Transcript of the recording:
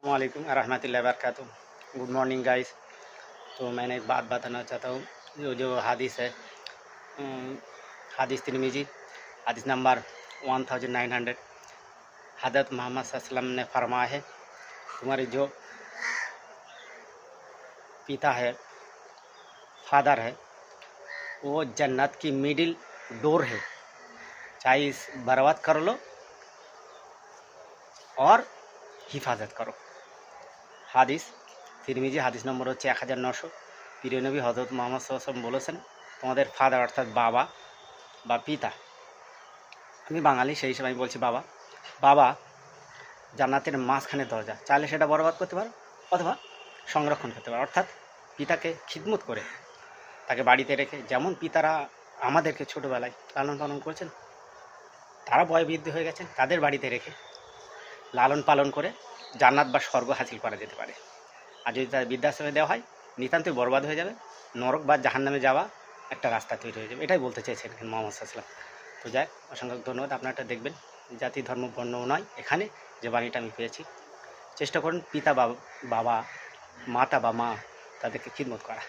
वालेकुम रहमतुल्लाहि वबरकातुहू। Good morning guys. तो मैंने एक बात बताना चाहता हूँ। जो हदीस है, हदीस तिरमिजी हदीस नंबर 1900। हज़रत मोहम्मद सल्लल्लाहु अलैहि वसल्लम ने फरमाया है, तुम्हारे जो पिता है, फादर है, वो जन्नत की मिडिल डोर है। चाहे इस बर्बाद कर लो और हिफाजत करो। হাদিস তিরমিজি হাদিস নম্বর হচ্ছে 1900। প্রিয় নবী হযরত মুহাম্মদ সাল্লাল্লাহু আলাইহি ওয়াসাল্লাম বলেছেন, তোমাদের ফাদার অর্থাৎ বাবা বা পিতা, আমি বাঙালি সেই হিসেবে আমি বলছি বাবা। বাবা জান্নাতের মাঝখানে দরজা, চাইলে সেটা বরবাদ করতে পারো অথবা সংরক্ষণ করতে পারো। অর্থাৎ পিতাকে খিদমত করে, তাকে বাড়িতে রেখে, যেমন পিতারা আমাদেরকে ছোটোবেলায় লালন পালন করেছেন, তারা বয়োবৃদ্ধ হয়ে গেছেন, তাদের বাড়িতে রেখে লালন পালন করে জান্নাত বা স্বর্গ হাসিল করা যেতে পারে। আর যদি তার বৃদ্ধাশ্রমে দেওয়া হয়, নিতান্তই বরবাদ হয়ে যাবে, নরক বা জাহান্নামে যাওয়া একটা রাস্তা তৈরি হয়ে যাবে। এটাই বলতে চেয়েছেন মোহাম্মদ সাল্লাল্লাহু আলাইহি ওয়াসাল্লাম। তো যাই, অসংখ্য ধন্যবাদ। আপনারা এটা দেখবেন, জাতি ধর্ম বর্ণ নয়, এখানে যে বাণীটা আমি পেয়েছি, চেষ্টা করুন পিতা বাবা, মাতা বা মা, তাদেরকে খিদমত করা।